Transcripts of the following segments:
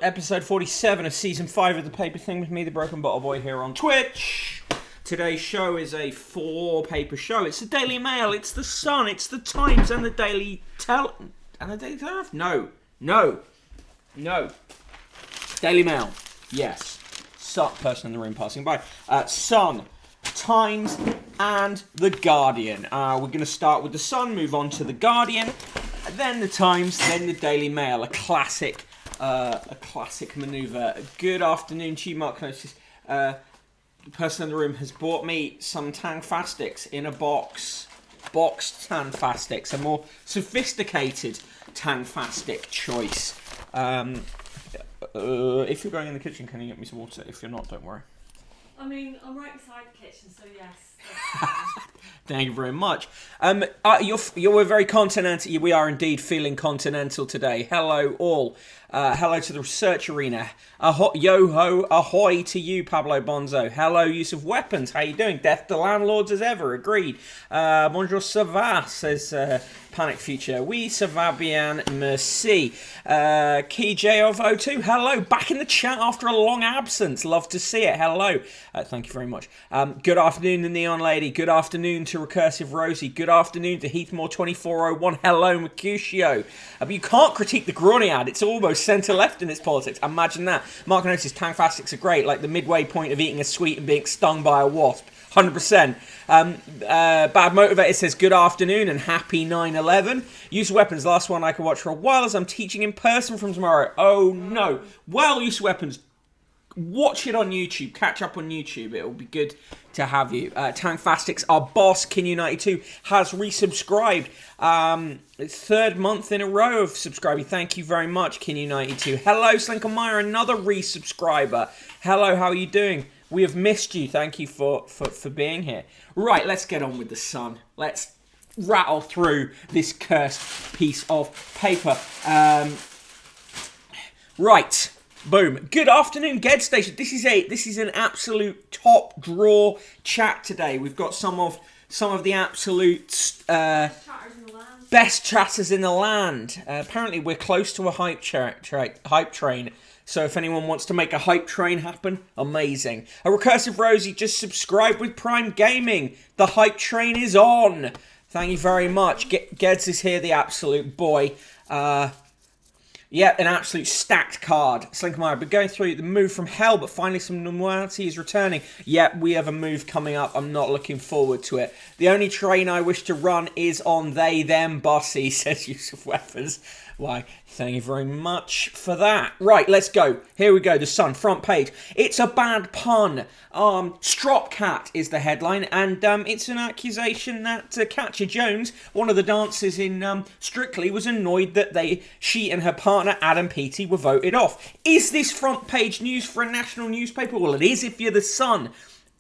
episode 47 of season 5 of The Paper Thing with me, the Broken Bottle Boy, here on Twitch. Today's show is a 4-paper show. It's the Daily Mail, it's the Sun, it's the Times, and the Daily Telegraph? No. Daily Mail, yes. Person in the room passing by. Sun, Times, and the Guardian. We're going to start with the Sun, move on to the Guardian, then the Times, then the Daily Mail. A classic manoeuvre. Good afternoon to you, Mark Notice. The person in the room has bought me some Tangfastics in a box. Boxed Tangfastics, a more sophisticated Tangfastic choice. If you're going in the kitchen, can you get me some water? If you're not, don't worry. I mean, I'm right beside the kitchen, so yes. Thank you very much. You're very continental. We are indeed feeling continental today. Hello, all. Hello to the research arena. Yo-ho, ahoy to you, Pablo Bonzo. Hello, use of weapons. How you doing? Death to landlords as ever. Agreed. Bonjour, ça va, says Panic Future. Oui, ça va bien, merci. Key J of O2. Hello, back in the chat after a long absence. Love to see it. Hello. Thank you very much. Good afternoon, the Neon Lady. Good afternoon to Recursive Rosie. Good afternoon to Heathmore 2401. Hello, Mercutio. You can't critique the Groniad. It's almost centre-left in its politics. Imagine that. Mark notices Tangfastics are great, like the midway point of eating a sweet and being stung by a wasp. 100%. Bad Motivator says good afternoon and happy 9/11. Use of Weapons, last one I can watch for a while as I'm teaching in person from tomorrow. Oh no. Well, Use of Weapons, watch it on YouTube. Catch up on YouTube. It'll be good to have you. Tangfastics, our boss, Kin92, has resubscribed. Third month in a row of subscribing. Thank you very much, Kin92. Hello, Slinker Meyer, another resubscriber. Hello, how are you doing? We have missed you. Thank you for being here. Right, let's get on with the Sun. Let's rattle through this cursed piece of paper. Right. Boom. Good afternoon, Ged Station. This is an absolute top draw chat today. We've got some of the absolute best chatters in the land. Apparently, we're close to a hype train. So if anyone wants to make a hype train happen, amazing. A Recursive Rosie just subscribed with Prime Gaming. The hype train is on. Thank you very much. Geds is here, the absolute boy. Yeah, an absolute stacked card. Slinkermeyer, but going through the move from hell, but finally some normality is returning. Yeah, we have a move coming up. I'm not looking forward to it. The only train I wish to run is on they, them, bossy, says Use of Weapons. Why, thank you very much for that. Right, let's go. Here we go, the Sun, front page. It's a bad pun. Strop Cat is the headline, and it's an accusation that Katja Jones, one of the dancers in Strictly, was annoyed that she and her partner Adam Peaty were voted off. Is this front page news for a national newspaper? Well, it is if you're the Sun.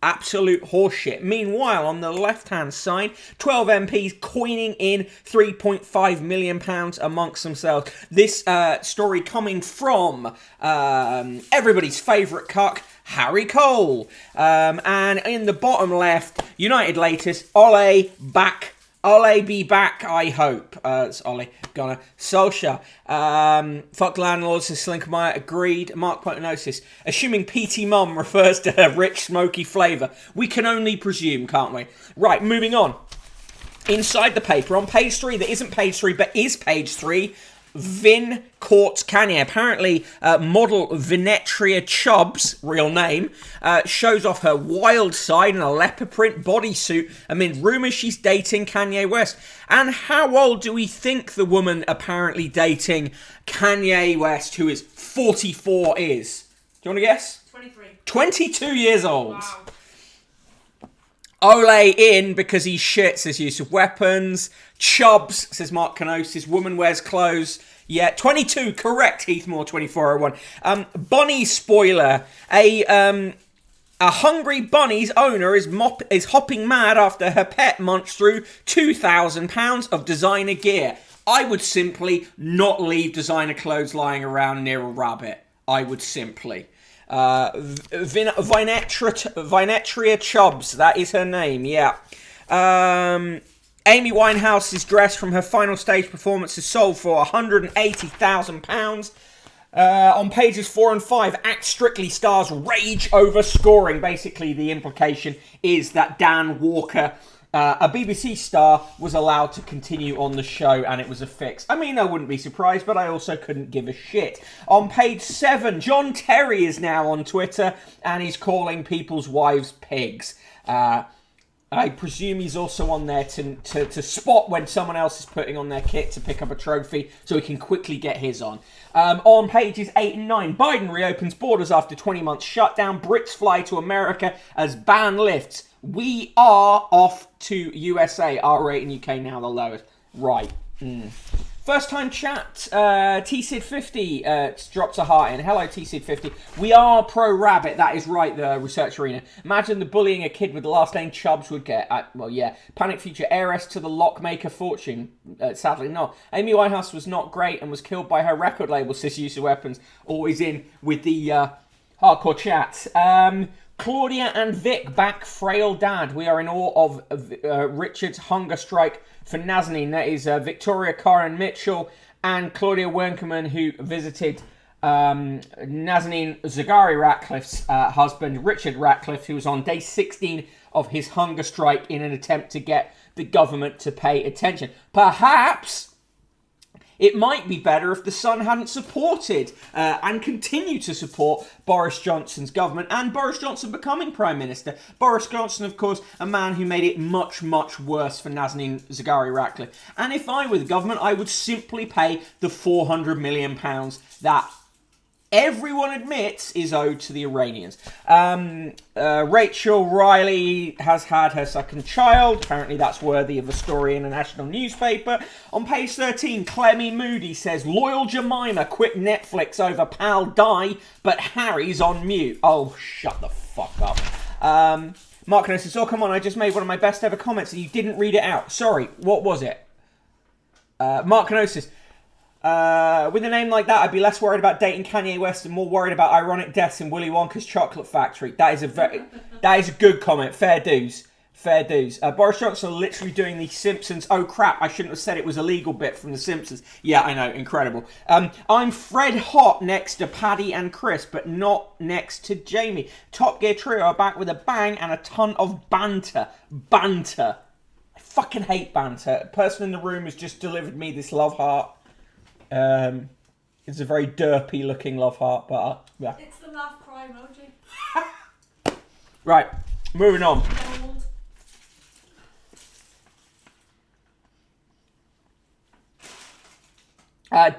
Absolute horseshit. Meanwhile, on the left-hand side, 12 MPs coining in £3.5 million amongst themselves. This story coming from everybody's favourite cuck, Harry Cole. And in the bottom left, United latest, Ole be back, I hope. It's Ole Gunnar Solskjaer. Fuck landlords, says Slinkermeyer. Agreed. Mark Potenosis. Assuming PT Mum refers to her rich, smoky flavour. We can only presume, can't we? Right, moving on. Inside the paper, on page 3, that isn't page 3, but is page 3, Vin courts Kanye. Apparently, model Vinetria Chubbs, real name, shows off her wild side in a leopard print bodysuit amid rumours she's dating Kanye West. And how old do we think the woman apparently dating Kanye West, who is 44, is? Do you want to guess? 23. 22 years old. Wow. Ole in because he's shit, says Use of Weapons. Chubbs, says Mark Canosis. Woman wears clothes. Yeah, 22, correct, Heathmore 2401. Bunny spoiler. A hungry bunny's owner is hopping mad after her pet munched through £2,000 of designer gear. I would simply not leave designer clothes lying around near a rabbit. I would simply. Vinetria Chubbs, that is her name, yeah. Amy Winehouse's dress from her final stage performance is sold for £180,000. On pages 4 and 5, Act Strictly stars rage over scoring. Basically, the implication is that Dan Walker, a BBC star, was allowed to continue on the show and it was a fix. I mean, I wouldn't be surprised, but I also couldn't give a shit. On page 7, John Terry is now on Twitter and he's calling people's wives pigs. I presume he's also on there to spot when someone else is putting on their kit to pick up a trophy so he can quickly get his on. On pages 8 and 9, Biden reopens borders after 20 months shutdown. Brits fly to America as ban lifts. We are off to USA. Our rate in UK now the lowest. Right. First time chat, TSID50 drops a heart in. Hello, TSID50. We are pro-rabbit, that is right, the research arena. Imagine the bullying a kid with the last name Chubbs would get. Well, yeah. Panic Future, heiress to the lockmaker fortune. Sadly not. Amy Winehouse was not great and was killed by her record label, says Use of Weapons. Always in with the hardcore chat. Claudia and Vic back frail dad. We are in awe of Richard's hunger strike for Nazanin. That is Victoria Karen Mitchell and Claudia Wernckerman, who visited Nazanin Zaghari Ratcliffe's husband, Richard Ratcliffe, who was on day 16 of his hunger strike in an attempt to get the government to pay attention. Perhaps it might be better if the Sun hadn't supported and continued to support Boris Johnson's government and Boris Johnson becoming Prime Minister. Boris Johnson, of course, a man who made it much, much worse for Nazanin Zaghari Ratcliffe. And if I were the government, I would simply pay the £400 million that everyone admits is owed to the Iranians. Rachel Riley has had her second child. Apparently that's worthy of a story in a national newspaper. On page 13, Clemmy Moody says, loyal Jemima quit Netflix over Pal Die, but Harry's on mute. Oh, shut the fuck up. Mark Kno says, oh, come on, I just made one of my best ever comments and you didn't read it out. Sorry, what was it? Mark Kno says, with a name like that, I'd be less worried about dating Kanye West and more worried about ironic deaths in Willy Wonka's chocolate factory. That is a good comment. Fair dues. Boris Johnson literally doing the Simpsons. Oh crap! I shouldn't have said it was a legal bit from the Simpsons. Yeah, I know, incredible. I'm Fred Hot next to Paddy and Chris, but not next to Jamie. Top Gear trio are back with a bang and a ton of banter. I fucking hate banter. A person in the room has just delivered me this love heart. It's a very derpy looking love heart, but yeah. It's the laugh cry emoji. Right, moving on.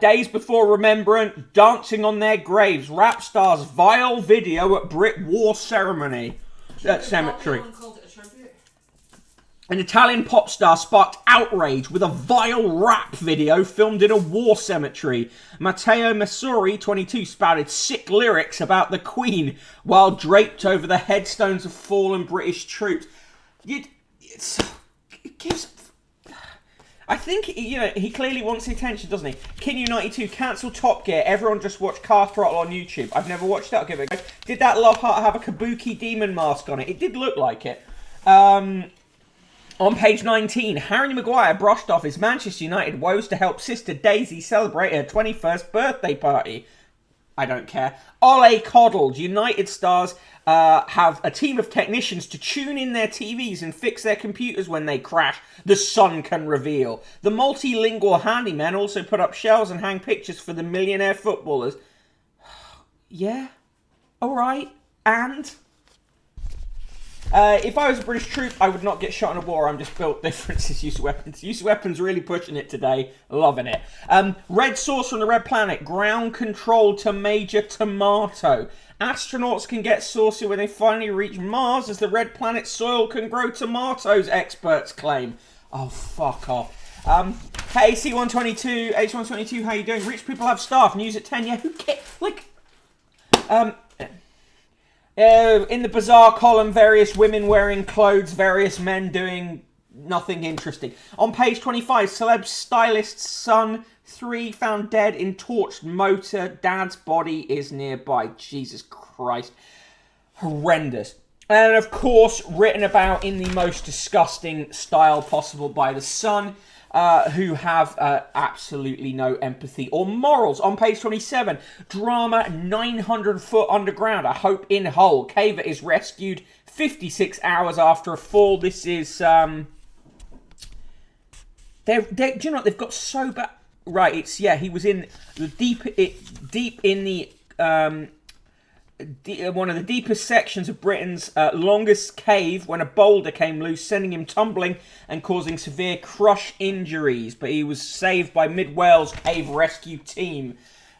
Days before Remembrance, dancing on their graves. Rap stars vile video at Brit War ceremony. Cemetery. An Italian pop star sparked outrage with a vile rap video filmed in a war cemetery. Matteo Messori, 22, spouted sick lyrics about the Queen while draped over the headstones of fallen British troops. I think, he clearly wants the attention, doesn't he? Kinu92, cancel Top Gear. Everyone just watch Car Throttle on YouTube. I've never watched that. I'll give it a go. Did that love heart have a kabuki demon mask on it? It did look like it. On page 19, Harry Maguire brushed off his Manchester United woes to help sister Daisy celebrate her 21st birthday party. I don't care. Ole coddled. United stars have a team of technicians to tune in their TVs and fix their computers when they crash. The Sun can reveal. The multilingual handyman also put up shelves and hang pictures for the millionaire footballers. Yeah? Alright. And? If I was a British troop, I would not get shot in a war. I'm just built different. Use of Weapons. Use of Weapons really pushing it today. Loving it. Red sauce from the Red Planet. Ground control to Major Tomato. Astronauts can get saucy when they finally reach Mars as the Red Planet soil can grow tomatoes, experts claim. Oh, fuck off. Hey, C122, H122, how you doing? Rich people have staff. News at 10. Yeah, who cares? In the bizarre column, various women wearing clothes, various men doing nothing interesting. On page 25, celeb stylist's son 3 found dead in torched motor. Dad's body is nearby. Jesus Christ. Horrendous. And of course, written about in the most disgusting style possible by The Sun. who have absolutely no empathy or morals. On page 27, drama 900 foot underground. A hope in hole. Caver is rescued 56 hours after a fall. This is do you know what? They've got so bad. Right, he was in the deep in the one of the deepest sections of Britain's longest cave when a boulder came loose, sending him tumbling and causing severe crush injuries. But he was saved by Mid-Wales cave rescue team.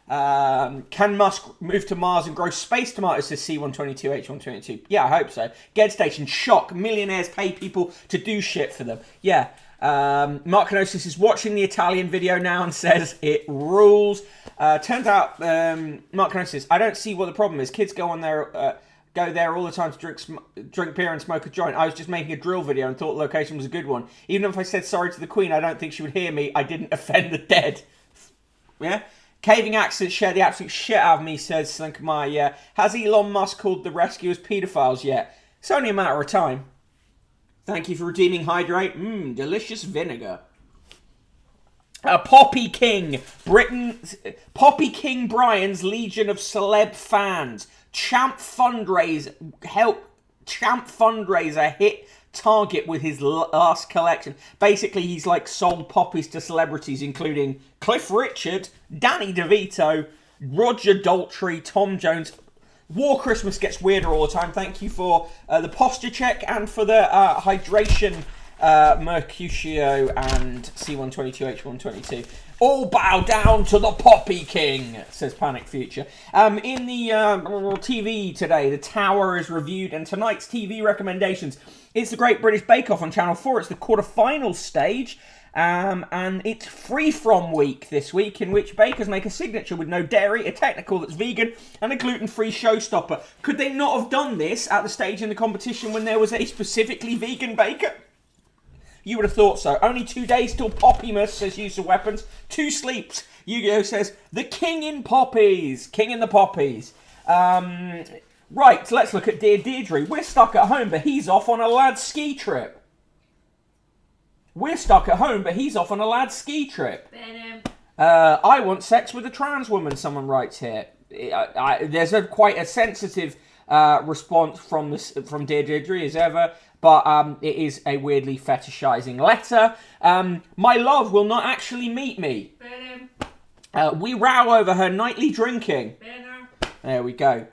Can Musk move to Mars and grow space tomatoes, says C122H122? Yeah, I hope so. Ged Station, shock. Millionaires pay people to do shit for them. Yeah. Mark Canosis is watching the Italian video now and says it rules. Turns out, Mark Canosis, I don't see what the problem is. Kids go there all the time to drink beer and smoke a joint. I was just making a drill video and thought the location was a good one. Even if I said sorry to the Queen, I don't think she would hear me. I didn't offend the dead. Yeah? Caving accidents share the absolute shit out of me, says Slinkamai. Yeah. Has Elon Musk called the rescuers paedophiles yet? It's only a matter of time. Thank you for redeeming Hydrate. Delicious vinegar. Poppy King. Poppy King Brian's legion of celeb fans. Champ fundraiser hit target with his last collection. Basically, he's like sold poppies to celebrities, including Cliff Richard, Danny DeVito, Roger Daltrey, Tom Jones. War Christmas gets weirder all the time. Thank you for the posture check and for the hydration, Mercutio and C122H122. All bow down to the Poppy King, says Panic Future. In the TV today, The Tower is reviewed, and tonight's TV recommendations. It's the Great British Bake Off on Channel 4. It's the quarter-final stage. And it's Free From Week this week, in which bakers make a signature with no dairy, a technical that's vegan, and a gluten-free showstopper. Could they not have done this at the stage in the competition when there was a specifically vegan baker? You would have thought so. Only 2 days till Poppimus, says Use of Weapons. 2 sleeps. Yu-Gi-Oh says, the King in Poppies. King in the Poppies. Right, let's look at Dear Deirdre. We're stuck at home, but he's off on a lad's ski trip. We're stuck at home, but he's off on a lad's ski trip. I want sex with a trans woman, someone writes here. There's quite a sensitive response from Dear Deirdre as ever, but it is a weirdly fetishizing letter. My love will not actually meet me. We row over her nightly drinking. There we go.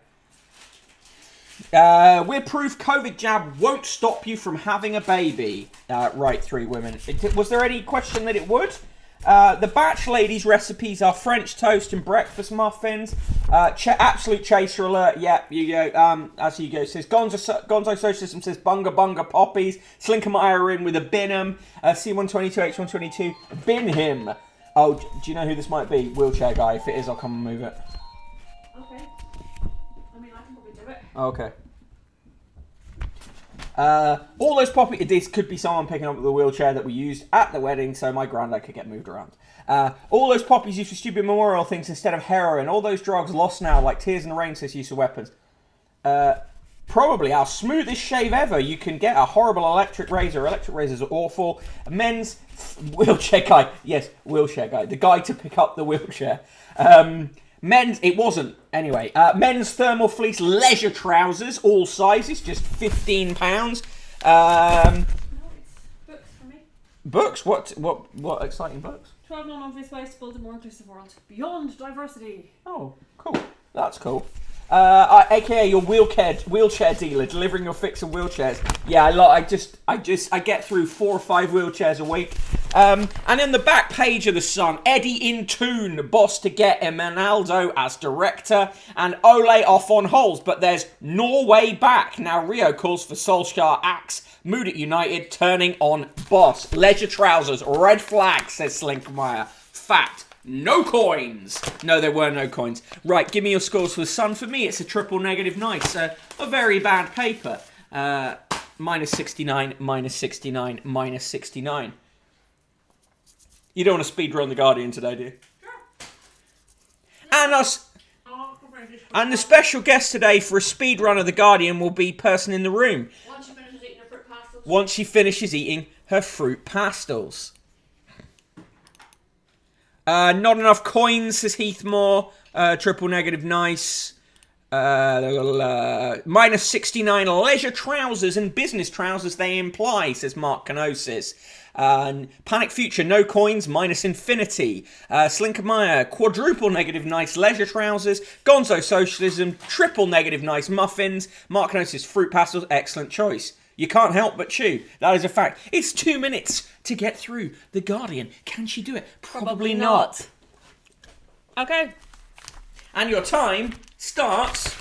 We're proof COVID jab won't stop you from having a baby. Right, 3 women. Was there any question that it would? The Batch Ladies' recipes are French toast and breakfast muffins. Absolute chaser alert. Yeah, you go. As you go, says Gonzo Socialism says bunga bunga poppies. Slinkermeyer in with a binham. C122H122 bin him. Oh, do you know who this might be? Wheelchair guy. If it is, I'll come and move it. Okay. I mean, I can probably do it. Okay. All those poppy... This could be someone picking up the wheelchair that we used at the wedding so my granddad could get moved around. All those poppies used for stupid memorial things instead of heroin. All those drugs lost now, like Tears in the Rain, says Use of Weapons. Probably our smoothest shave ever. You can get a horrible electric razor. Electric razors are awful. Men's wheelchair guy. Yes, wheelchair guy. The guy to pick up the wheelchair. Men's, it wasn't. Anyway, men's thermal fleece leisure trousers, all sizes, just £15. No, it's books for me. Books? What exciting books? 12 non-obvious ways to build a more inclusive world. Beyond diversity. Oh, cool. That's cool. AKA your wheelchair dealer, delivering your fix of wheelchairs. Yeah, I get through 4 or 5 wheelchairs a week. And in the back page of The Sun, Eddie in tune, boss to get Emanaldo as director, and Ole off on holes, but there's Norway back. Now Rio calls for Solskjaer axe, mood at United, turning on boss. Leisure trousers, red flag, says Slinkmeyer. Fact. No coins! No, there were no coins. Right, give me your scores for The Sun. For me, it's a triple negative nice. A very bad paper. Minus 69, minus 69, minus 69. You don't want to speedrun The Guardian today, do you? Sure. And the special guest today for a speedrun of The Guardian will be person in the room. Once she finishes eating her fruit pastels. Once she finishes eating her fruit pastels. Not enough coins, says Heathmore. Triple negative, nice. Minus 69 leisure trousers and business trousers they imply, says Mark Canosis. Panic Future, no coins, minus infinity. Slinkermeyer, quadruple negative, nice leisure trousers. Gonzo Socialism, triple negative, nice muffins. Mark Canosis, fruit pastels, excellent choice. You can't help but chew. That is a fact. It's 2 minutes to get through The Guardian. Can she do it? Probably not. Okay. And your time starts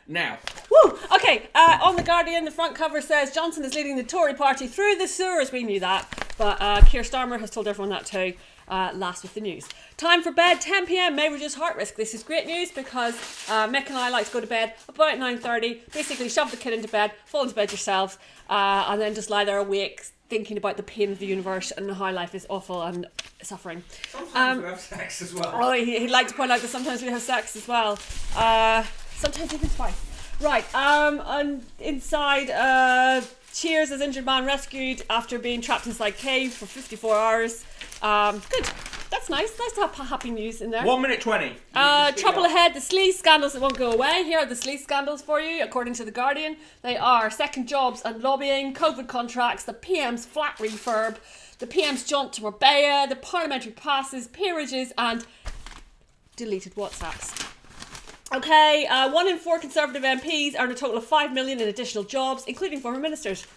now. Woo! Okay, on The Guardian, the front cover says Johnson is leading the Tory party through the sewers. We knew that, but Keir Starmer has told everyone that too. Last with the news. Time for bed, 10 p.m. may reduce heart risk. This is great news because Mick and I like to go to bed about 9:30. Basically, shove the kid into bed, fall into bed yourselves, and then just lie there awake, thinking about the pain of the universe and how life is awful and suffering. Sometimes we have sex as well. Oh, he'd like to point out that sometimes we have sex as well. Sometimes even twice. Right, and inside, Cheers as injured man rescued after being trapped inside cave for 54 hours. Good. That's nice. Nice to have happy news in there. 1 minute 20. Trouble ahead. The sleaze scandals that won't go away. Here are the sleaze scandals for you, according to The Guardian. They are second jobs and lobbying, COVID contracts, the PM's flat refurb, the PM's jaunt to Marbella, the parliamentary passes, peerages, and deleted WhatsApps. Okay, 1 in 4 Conservative MPs earn a total of 5 million in additional jobs, including former ministers.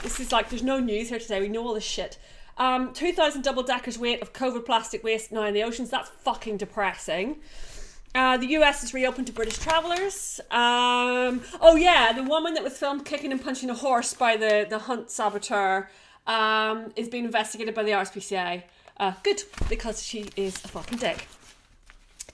This is like, there's no news here today. We know all this shit. 2,000 double-deckers weight of COVID plastic waste now in the oceans. That's fucking depressing. The US is reopened to British travellers. Oh yeah, the woman that was filmed kicking and punching a horse by the hunt saboteur is being investigated by the RSPCA. Good, because she is a fucking dick.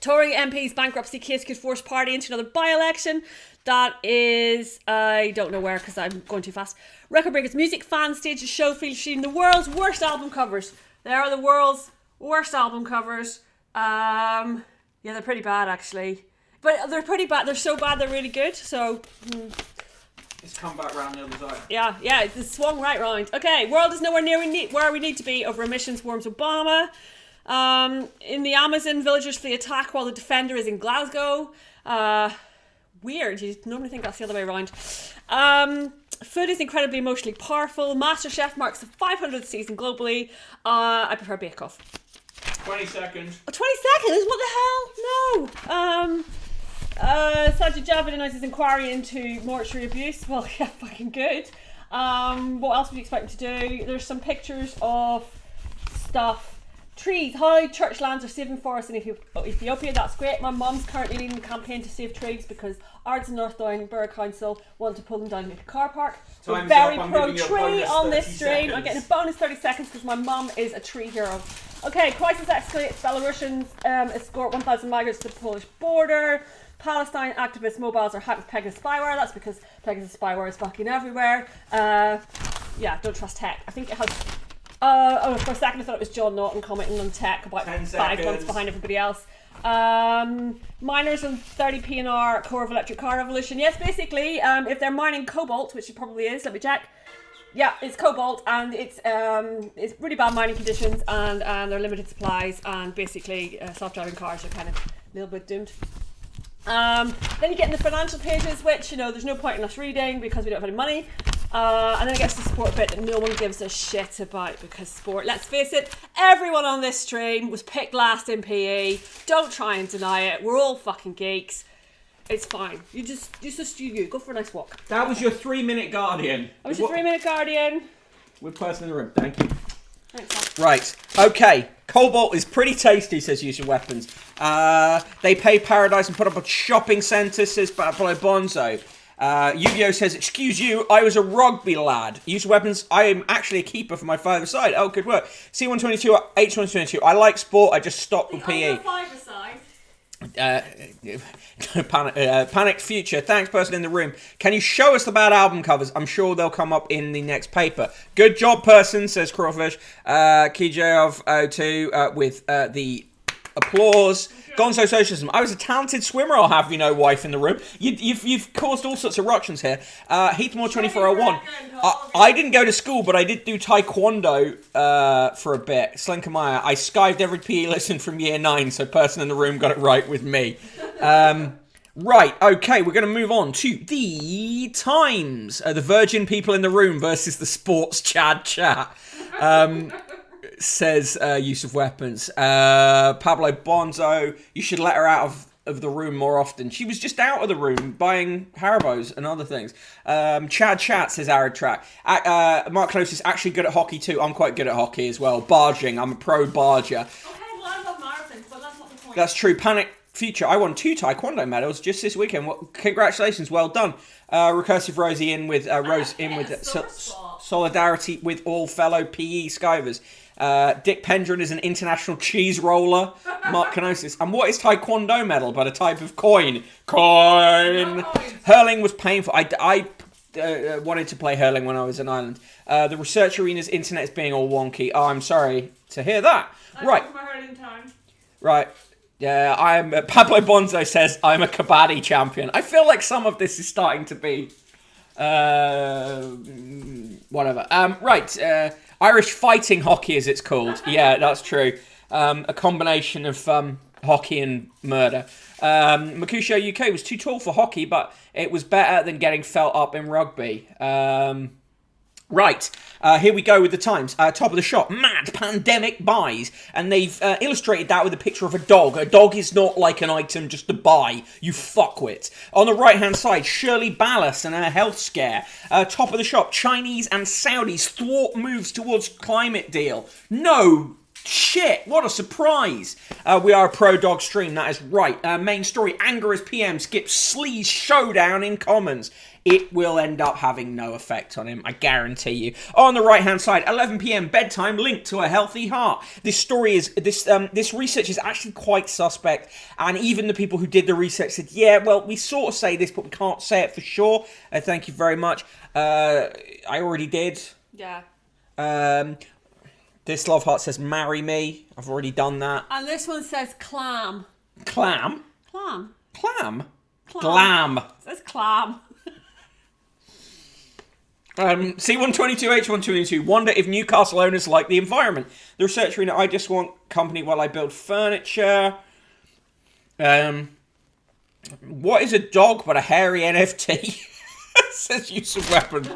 Tory MP's bankruptcy case could force party into another by-election. That is, I don't know where because I'm going too fast. Record Breakers Music Fan stages a show featuring the world's worst album covers. There are the world's worst album covers. Yeah, they're pretty bad actually. But they're pretty bad. They're so bad they're really good. So It's come back round the other side. yeah, it's swung right round. Okay, world is nowhere near where we need to be over emissions warns Obama. In the Amazon, villagers flee attack while the defender is in Glasgow. Weird, you normally think that's the other way around. Food is incredibly emotionally powerful. MasterChef marks the 500th season globally. I prefer Bake Off. 20 seconds. Oh, 20 seconds? What the hell? No. Sajid Javid announces inquiry into mortuary abuse. Well, yeah, fucking good. What else would you expect me to do? There's some pictures of stuff. Trees. How church lands are saving forests in Ethiopia. That's great. My mum's currently leading a campaign to save trees because Ards and North Down Borough Council want to pull them down to make a car park. We're very pro-tree on this stream. I'm getting a bonus 30 seconds because my mum is a tree hero. Okay, crisis escalates. Belarusians escort 1,000 migrants to the Polish border. Palestine activist mobiles are hacked with Pegasus spyware. That's because Pegasus spyware is fucking everywhere. Yeah, don't trust tech. I think it has... for a second I thought it was John Naughton commenting on tech about 5 months behind everybody else. Miners on 30p an hour core of electric car revolution. Yes, basically, if they're mining cobalt, which it probably is, let me check. Yeah, it's cobalt, and it's really bad mining conditions, and they're limited supplies, and basically self-driving cars are kind of a little bit doomed. Then you get in the financial pages, which, you know, there's no point in us reading because we don't have any money. And then it gets to the sport bit that no one gives a shit about because sport, let's face it, everyone on this stream was picked last in PE. Don't try and deny it. We're all fucking geeks. It's fine. You go for a nice walk. That was your 3-minute Guardian. That was your 3-minute Guardian. With person in the room. Thank you. Thanks, right. Okay. Cobalt is pretty tasty, says Use Your Weapons. They pay Paradise and put up a shopping centre, says Buffalo Bonzo. Yu-Gi-Oh says, excuse you, I was a rugby lad. Use weapons, I am actually a keeper for my father's side. Oh, good work. C122, H122. I like sport, I just stopped with PE. Panicked Future. Thanks, person in the room. Can you show us the bad album covers? I'm sure they'll come up in the next paper. Good job, person, says Crawfish. Kijov02 with the Applause. Gonzo Socialism. I was a talented swimmer, I'll have you know, wife in the room. You've caused all sorts of ructions here. Heathmore 2401. I didn't go to school, but I did do taekwondo for a bit. Slinkermeyer. I skived every PE lesson from year 9, so person in the room got it right with me. Right, okay, we're going to move on to the times. The virgin people in the room versus the sports Chad chat. Says use of weapons. Pablo Bonzo, you should let her out of the room more often. She was just out of the room buying Haribos and other things. Chad Chat says Arid Track. Mark Close is actually good at hockey too. I'm quite good at hockey as well. Barging, I'm a pro barger. Okay, well, I love marathons, but that's not the point. That's true. Panic Future, I won 2 taekwondo medals just this weekend. Well, congratulations, well done. Recursive Rosie in with solidarity with all fellow PE skivers. Dick Pendron is an international cheese roller. Mark Kenosis. And what is taekwondo medal but a type of coin? Coin! Hurling was painful. I wanted to play hurling when I was in Ireland. The research arena's internet is being all wonky. Oh, I'm sorry to hear that. Right. Right. Yeah, Pablo Bonzo says, I'm a kabaddi champion. I feel like some of this is starting to be... whatever. Right. Irish fighting hockey, as it's called. Yeah, that's true. A combination of hockey and murder. Makusho UK was too tall for hockey, but it was better than getting felt up in rugby. Right, here we go with the times. Top of the shop, mad pandemic buys. And they've illustrated that with a picture of a dog. A dog is not like an item just to buy, you fuckwit. On the right-hand side, Shirley Ballas and her health scare. Top of the shop, Chinese and Saudis thwart moves towards climate deal. No shit, what a surprise. We are a pro-dog stream, that is right. Main story, anger as PM skips Sleaze showdown in Commons. It will end up having no effect on him, I guarantee you. On the right-hand side, 11 p.m. bedtime linked to a healthy heart. This story is, this research is actually quite suspect, and even the people who did the research said, yeah, well, we sort of say this, but we can't say it for sure. Thank you very much. I already did. Yeah. This Love Heart says, marry me. I've already done that. And this one says clam. Clam? Clam. Clam? Clam. Glam. It says clam. C122H122, wonder if Newcastle owners like the environment. The research arena, I just want company while I build furniture. What is a dog but a hairy NFT? Says use of weapon.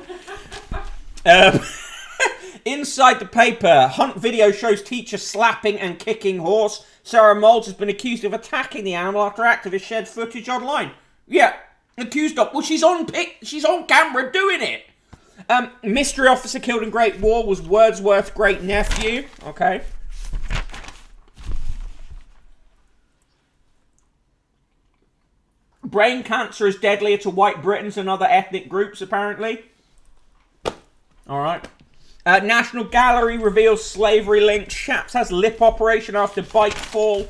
Inside the paper, Hunt video shows teacher slapping and kicking horse. Sarah Moulds has been accused of attacking the animal after activists shared footage online. Yeah, accused of. Well, she's on camera doing it. Mystery officer killed in Great War was Wordsworth's great nephew. Okay. Brain cancer is deadlier to white Britons and other ethnic groups, apparently. All right. National Gallery reveals slavery link. Shaps has lip operation after bike fall.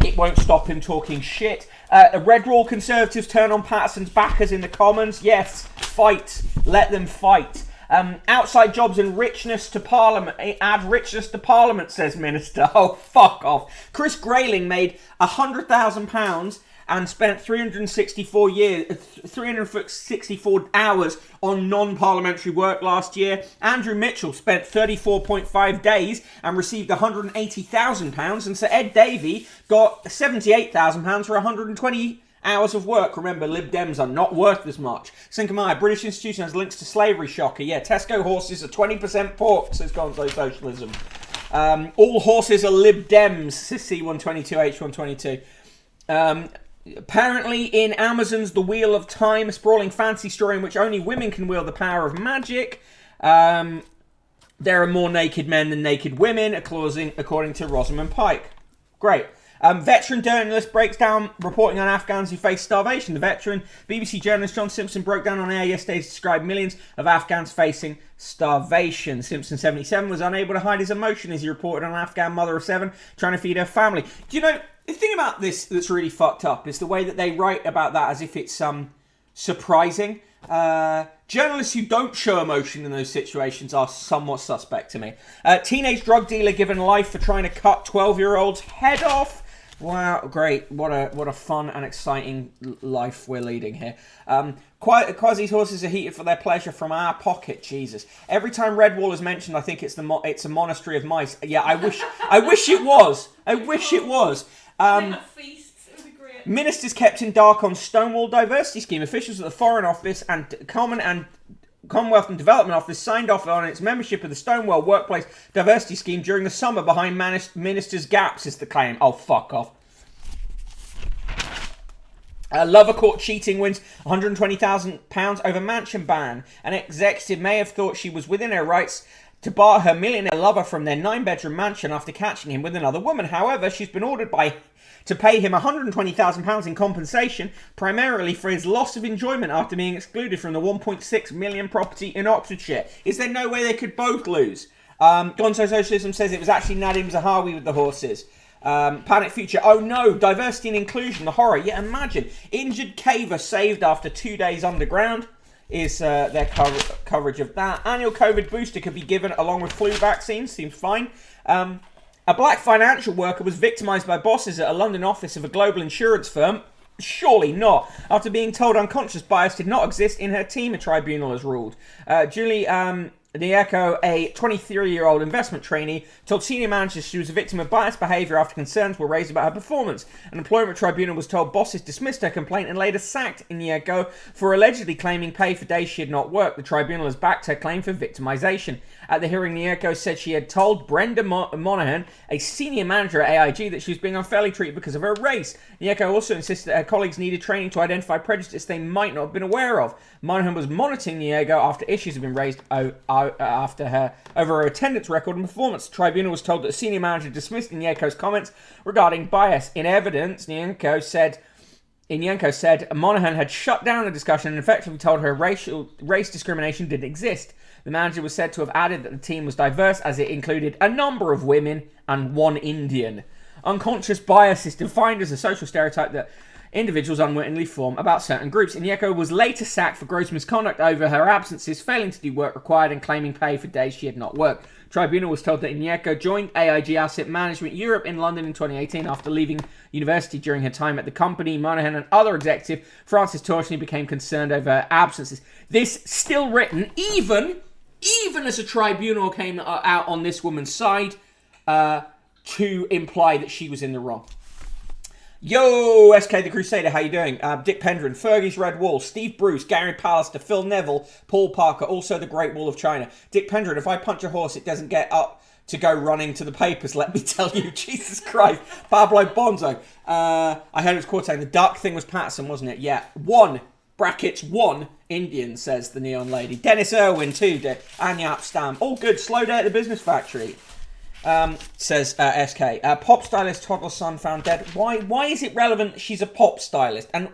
It won't stop him talking shit. Red Wall Conservatives turn on Patterson's backers in the Commons. Yes, fight. Let them fight. Outside jobs and richness to Parliament. Add richness to Parliament, says Minister. Oh, fuck off. Chris Grayling made £100,000 and spent 364 hours on non-parliamentary work last year. Andrew Mitchell spent 34.5 days and received £180,000, and Sir Ed Davey got £78,000 for 120 hours of work. Remember, Lib Dems are not worth as much. Cinquemaya, British institution has links to slavery. Shocker. Yeah, Tesco horses are 20% pork, says Gonzo Socialism. All horses are Lib Dems, says C122H122. Apparently in Amazon's The Wheel of Time, a sprawling fantasy story in which only women can wield the power of magic. There are more naked men than naked women, according to Rosamund Pike. Great. Veteran journalist breaks down reporting on Afghans who face starvation. The veteran BBC journalist John Simpson broke down on air yesterday to describe millions of Afghans facing starvation. Simpson, 77, was unable to hide his emotion as he reported on an Afghan mother of 7 trying to feed her family. Do you know, the thing about this that's really fucked up is the way that they write about that as if it's surprising. Journalists who don't show emotion in those situations are somewhat suspect to me. Teenage drug dealer given life for trying to cut 12-year-old's head off. Wow, great. What a fun and exciting life we're leading here. Quasi's horses are heated for their pleasure from our pocket. Jesus. Every time Redwall is mentioned, I think it's a monastery of mice. Yeah, I wish it was. I wish it was. Ministers kept in dark on Stonewall diversity scheme. Officials at the Foreign Office and Commonwealth and Development Office signed off on its membership of the Stonewall Workplace Diversity Scheme during the summer behind ministers' gaps, is the claim. Oh, fuck off. Lover caught cheating wins £120,000 over mansion ban. An executive may have thought she was within her rights to bar her millionaire lover from their 9-bedroom mansion after catching him with another woman. However, she's been ordered to pay him £120,000 in compensation, primarily for his loss of enjoyment after being excluded from the 1.6 million property in Oxfordshire. Is there no way they could both lose? Gonzo Socialism says it was actually Nadim Zahawi with the horses. Panic Future, oh no, diversity and inclusion, the horror. Yeah, imagine. Injured caver saved after 2 days underground is their coverage of that. Annual COVID booster could be given along with flu vaccines, seems fine. A black financial worker was victimised by bosses at a London office of a global insurance firm. Surely not. After being told unconscious bias did not exist in her team, a tribunal has ruled. Julie Nieko, a 23-year-old investment trainee, told senior managers she was a victim of biased behaviour after concerns were raised about her performance. An employment tribunal was told bosses dismissed her complaint and later sacked Nieko for allegedly claiming pay for days she had not worked. The tribunal has backed her claim for victimisation. At the hearing, Nieko said she had told Brenda Monaghan, a senior manager at AIG, that she was being unfairly treated because of her race. Nieko also insisted that her colleagues needed training to identify prejudice they might not have been aware of. Monaghan was monitoring Nieko after issues had been raised over her attendance record and performance. The tribunal was told that the senior manager dismissed Nieko's comments regarding bias. In evidence, Inyenko said Monaghan had shut down the discussion and effectively told her race discrimination didn't exist. The manager was said to have added that the team was diverse as it included a number of women and one Indian. Unconscious bias is defined as a social stereotype that individuals unwittingly form about certain groups. Inyeko was later sacked for gross misconduct over her absences, failing to do work required and claiming pay for days she had not worked. Tribunal was told that Inyeko joined AIG Asset Management Europe in London in 2018 after leaving university during her time at the company. Monaghan and other executive Francis Torchney became concerned over her absences. This still written, even as a tribunal came out on this woman's side to imply that she was in the wrong. Yo, SK the Crusader, how you doing? Dick Pendrin, Fergie's Red Wall, Steve Bruce, Gary Pallister, Phil Neville, Paul Parker, also the Great Wall of China. Dick Pendrin, if I punch a horse, it doesn't get up to go running to the papers, let me tell you. Jesus Christ. Pablo Bonzo. I heard it was Cortang. The duck thing was Patterson, wasn't it? Yeah. One Indian, says the Neon Lady. Dennis Irwin, too. Anyap Stam. All good. Slow day at the business factory. Says SK. Pop stylist toddler's son found dead. Why is it relevant that she's a pop stylist? And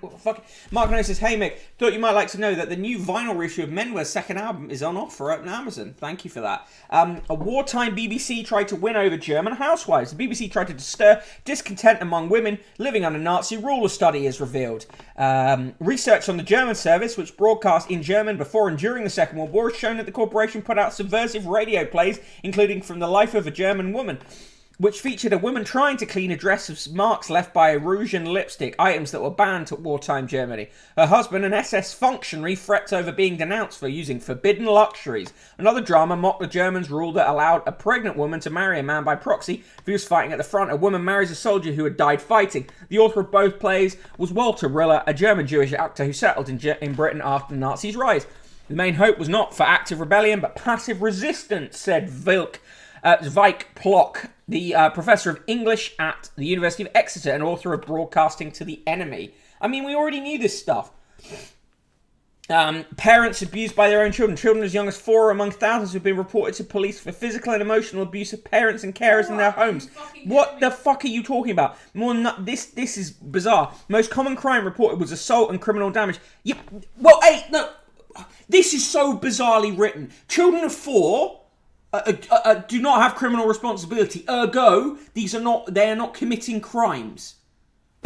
Mark Noah says, hey Mick, thought you might like to know that the new vinyl reissue of Menwear's second album is on offer at Amazon. Thank you for that. A wartime BBC tried to win over German housewives. The BBC tried to stir discontent among women living under Nazi rule, a study is revealed. Research on the German service, which broadcast in German before and during the Second World War, has shown that the corporation put out subversive radio plays, including From the Life of a German Woman, which featured a woman trying to clean a dress of marks left by a rouge and lipstick, items that were banned at wartime Germany. Her husband, an SS functionary, frets over being denounced for using forbidden luxuries. Another drama mocked the Germans' rule that allowed a pregnant woman to marry a man by proxy if he was fighting at the front. A woman marries a soldier who had died fighting. The author of both plays was Walter Riller, a German Jewish actor who settled in Britain after the Nazis' rise. The main hope was not for active rebellion, but passive resistance, said Vike Plock, the professor of English at the University of Exeter and author of Broadcasting to the Enemy. I mean, we already knew this stuff. Parents abused by their own children. Children as young as 4 are among thousands who have been reported to police for physical and emotional abuse of parents and carers in their homes. What the fuck are you talking about? This is bizarre. Most common crime reported was assault and criminal damage. This is so bizarrely written. Children of 4 do not have criminal responsibility. Ergo, they are not committing crimes.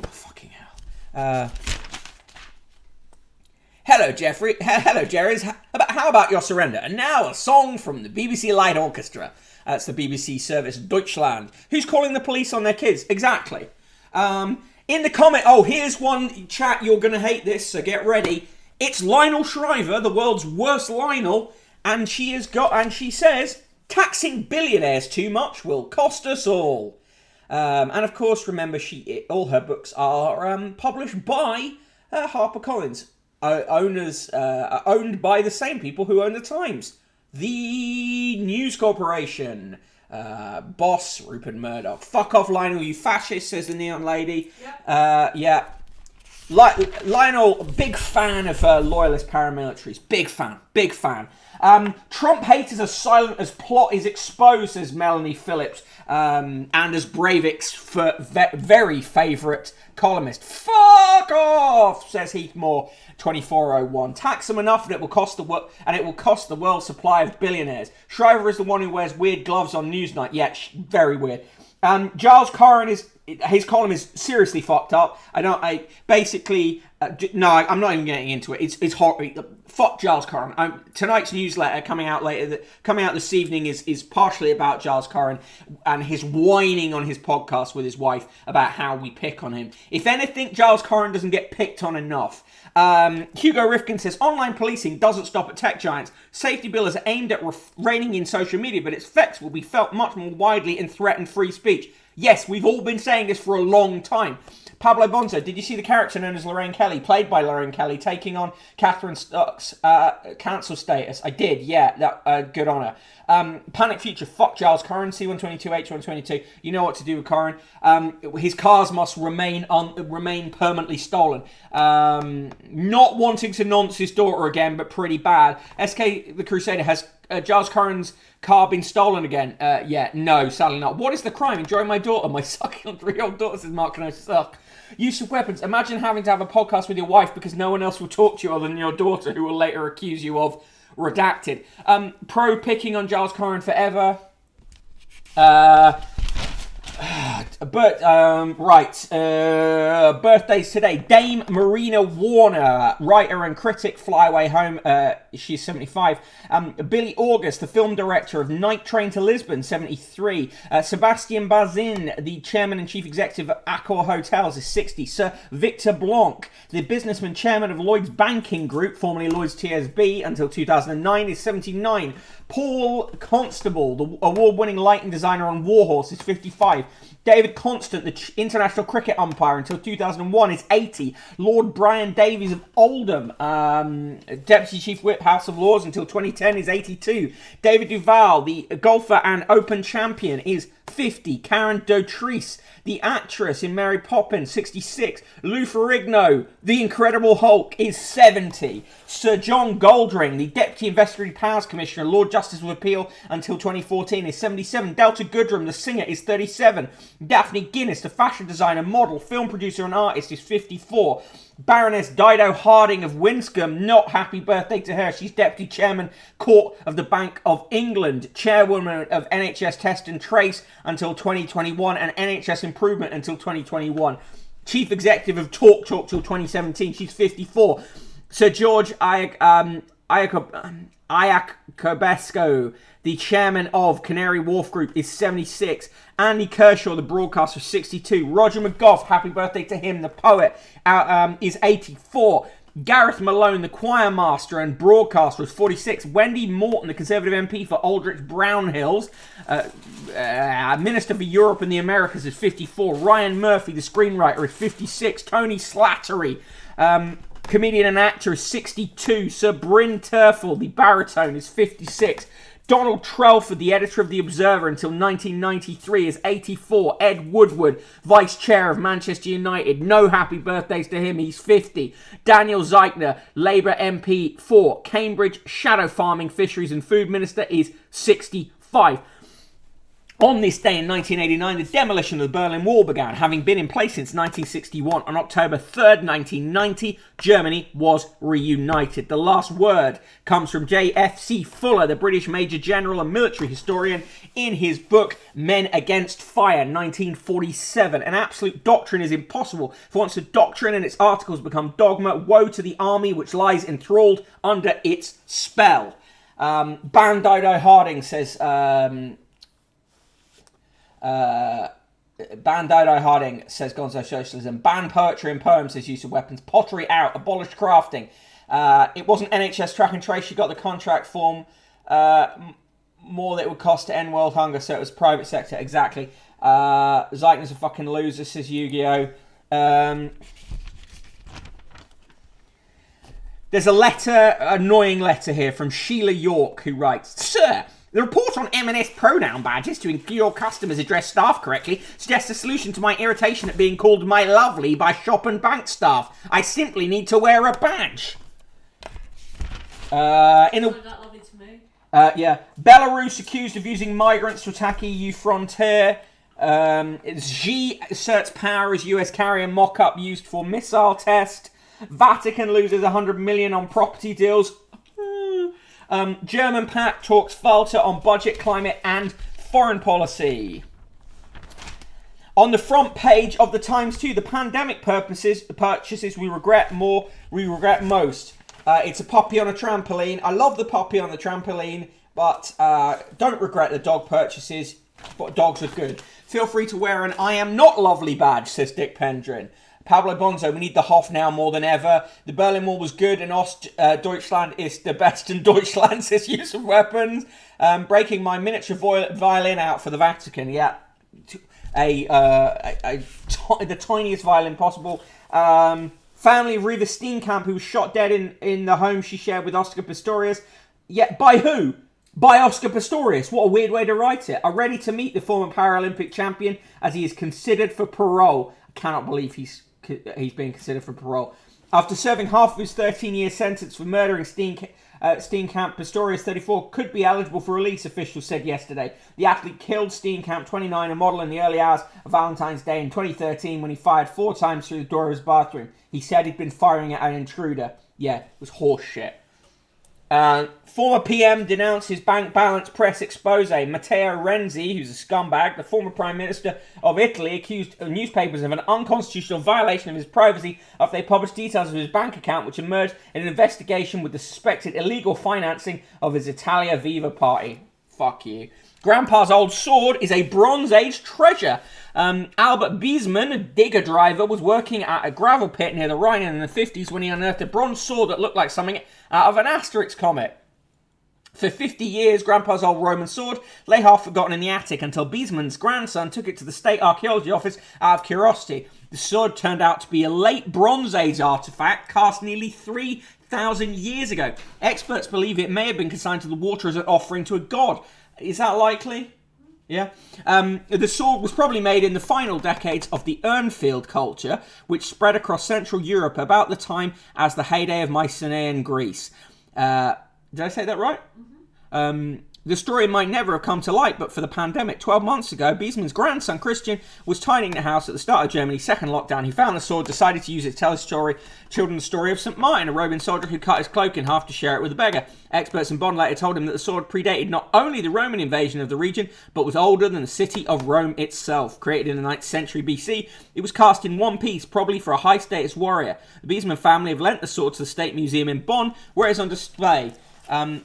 Oh, fucking hell. Hello, Jeffrey. Hello, Jerry's. How about your surrender? And now a song from the BBC Light Orchestra. That's the BBC service Deutschland. Who's calling the police on their kids? Exactly. In the comment, here's one chat, you're going to hate this, so get ready. It's Lionel Shriver, the world's worst Lionel, and she says, taxing billionaires too much will cost us all. And of course, remember, all her books are published by HarperCollins, owned by the same people who own the Times, the News Corporation. Boss Rupert Murdoch. Fuck off, Lionel, you fascist, says the Neon Lady. Yep. Yeah. Lionel, big fan of loyalist paramilitaries. Big fan. Trump haters are silent as plot is exposed, says Melanie Phillips, and as Breivik's very favourite columnist. Fuck off, says Heath Moore, 2401. Tax them enough and it will cost the world's supply of billionaires. Shriver is the one who wears weird gloves on Newsnight. Yeah, very weird. Giles Corran his column is seriously fucked up. I'm not even getting into it. It's horrible. Fuck Giles Corran. Tonight's newsletter coming out this evening is partially about Giles Corran and his whining on his podcast with his wife about how we pick on him. If anything, Giles Corran doesn't get picked on enough. Hugo Rifkin says, online policing doesn't stop at tech giants. Safety bill is aimed at reining in social media, but its effects will be felt much more widely and threaten free speech. Yes, we've all been saying this for a long time. Pablo Bonzo, did you see the character known as Lorraine Kelly, played by Lorraine Kelly, taking on Catherine Stock's cancel status? I did, yeah, good on her. Panic Future, fuck Giles Corran, C122, H122. You know what to do with Corran. His cars must remain permanently stolen. Not wanting to nonce his daughter again, but pretty bad. SK the Crusader, has Giles Corran's car been stolen again? No, sadly not. What is the crime? Enjoying my daughter. My succulent 3-year-old daughter, says Mark, can I suck? Use of weapons. Imagine having to have a podcast with your wife because no one else will talk to you other than your daughter, who will later accuse you of redacted. Pro picking on Giles Corran forever. Birthdays today. Dame Marina Warner, writer and critic, fly away home. She's 75. Billy August, the film director of Night Train to Lisbon, 73. Sebastian Bazin, the chairman and chief executive of Accor Hotels, is 60. Sir Victor Blanc, the businessman chairman of Lloyd's Banking Group, formerly Lloyd's TSB until 2009, is 79. Paul Constable, the award-winning lighting designer on Warhorse, is 55. David Constant, the international cricket umpire until 2001, is 80. Lord Brian Davies of Oldham, Deputy Chief Whip, House of Lords until 2010, is 82. David Duval, the golfer and Open champion, is 50. Karen Dautrice, the actress in Mary Poppins, 66. Lou Ferrigno, the Incredible Hulk, is 70. Sir John Goldring, the Deputy Investigatory Powers Commissioner, Lord Justice of Appeal until 2014, is 77. Delta Goodrem, the singer, is 37. Daphne Guinness, the fashion designer, model, film producer and artist, is 54. Baroness Dido Harding of Winscombe, not happy birthday to her. She's Deputy Chairman, Court of the Bank of England, Chairwoman of NHS Test and Trace until 2021, and NHS Improvement until 2021. Chief Executive of Talk till 2017. She's 54. Sir George Iacobesco, the chairman of Canary Wharf Group, is 76. Andy Kershaw, the broadcaster, is 62. Roger McGough, happy birthday to him, the poet, is 84. Gareth Malone, the choir master and broadcaster, is 46. Wendy Morton, the Conservative MP for Aldrich Brownhills, Minister for Europe and the Americas, is 54. Ryan Murphy, the screenwriter, is 56. Tony Slattery, comedian and actor, is 62. Sir Bryn Terfel, the baritone, is 56. Donald Trelford, the editor of The Observer until 1993, is 84. Ed Woodward, vice chair of Manchester United, no happy birthdays to him, he's 50. Daniel Zeichner, Labour MP for Cambridge, shadow farming, fisheries and food minister, is 65. On this day in 1989, the demolition of the Berlin Wall began. Having been in place since 1961, on October 3rd, 1990, Germany was reunited. The last word comes from J.F.C. Fuller, the British Major General and military historian, in his book Men Against Fire, 1947. An absolute doctrine is impossible, for once a doctrine and its articles become dogma, woe to the army which lies enthralled under its spell. Bandido Harding says... Bandido Harding says Gonzo Socialism. Ban poetry and poems as use of weapons. Pottery out. Abolished crafting. It wasn't NHS track and trace. She got the contract form. More that it would cost to end world hunger, so it was private sector. Exactly. Zeitner's a fucking loser, says Yu-Gi-Oh! There's a letter, annoying letter here from Sheila York, who writes, Sir, the report on M&S pronoun badges to ensure customers address staff correctly suggests a solution to my irritation at being called my lovely by shop and bank staff. I simply need to wear a badge. That lovely to me. Yeah. Belarus accused of using migrants to attack EU frontier. Xi asserts power as US carrier mock-up used for missile test. Vatican loses 100 million on property deals. German pact talks falter on budget, climate and foreign policy. On the front page of the Times 2, the pandemic purchases we regret most. It's a puppy on a trampoline. I love the puppy on the trampoline, but don't regret the dog purchases. But dogs are good. Feel free to wear an I am not lovely badge, says Dick Pendrin. Pablo Bonzo, we need the Hof now more than ever. The Berlin Wall was good and Deutschland is the best in Deutschland's use of weapons. Breaking my miniature violin out for the Vatican. Yeah, the tiniest violin possible. Family of Riva Steenkamp, who was shot dead in the home she shared with Oscar Pistorius. Yeah, by who? By Oscar Pistorius. What a weird way to write it. Are ready to meet the former Paralympic champion as he is considered for parole. I cannot believe he's being considered for parole. After serving half of his 13-year sentence for murdering Steenkamp, Pistorius, 34, could be eligible for release, officials said yesterday. The athlete killed Steenkamp, 29, a model, in the early hours of Valentine's Day in 2013 when he fired 4 times through the door of his bathroom. He said he'd been firing at an intruder. Yeah, it was horse shit. Former PM denounced his bank balance press expose. Matteo Renzi, who's a scumbag, the former Prime Minister of Italy, accused newspapers of an unconstitutional violation of his privacy after they published details of his bank account, which emerged in an investigation with the suspected illegal financing of his Italia Viva party. Fuck you. Grandpa's old sword is a Bronze Age treasure. Albert Biesman, a digger driver, was working at a gravel pit near the Rhine in the 50s when he unearthed a bronze sword that looked like something out of an Asterix comic. For 50 years, Grandpa's old Roman sword lay half forgotten in the attic until Biesman's grandson took it to the State Archaeology Office out of curiosity. The sword turned out to be a late Bronze Age artifact cast nearly 3,000 years ago. Experts believe it may have been consigned to the water as an offering to a god. Is that likely? Yeah. The sword was probably made in the final decades of the Urnfield culture, which spread across Central Europe about the time as the heyday of Mycenaean Greece. Did I say that right? Mm-hmm. The story might never have come to light, but for the pandemic 12 months ago, Biesman's grandson, Christian, was tidying the house at the start of Germany's second lockdown. He found the sword, decided to use it to tell his children the story of St. Martin, a Roman soldier who cut his cloak in half to share it with a beggar. Experts in Bonn later told him that the sword predated not only the Roman invasion of the region, but was older than the city of Rome itself. Created in the 9th century BC, it was cast in one piece, probably for a high-status warrior. The Biesman family have lent the sword to the State Museum in Bonn, where it is on display.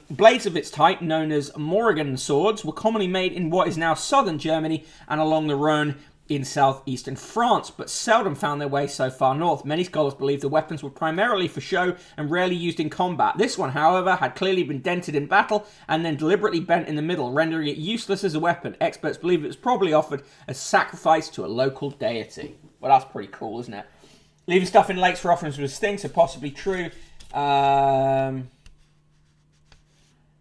Blades of its type, known as Morrigan swords, were commonly made in what is now southern Germany and along the Rhone in southeastern France, but seldom found their way so far north. Many scholars believe the weapons were primarily for show and rarely used in combat. This one, however, had clearly been dented in battle and then deliberately bent in the middle, rendering it useless as a weapon. Experts believe it was probably offered as sacrifice to a local deity. Well, that's pretty cool, isn't it? Leaving stuff in lakes for offerings was a thing, so possibly true.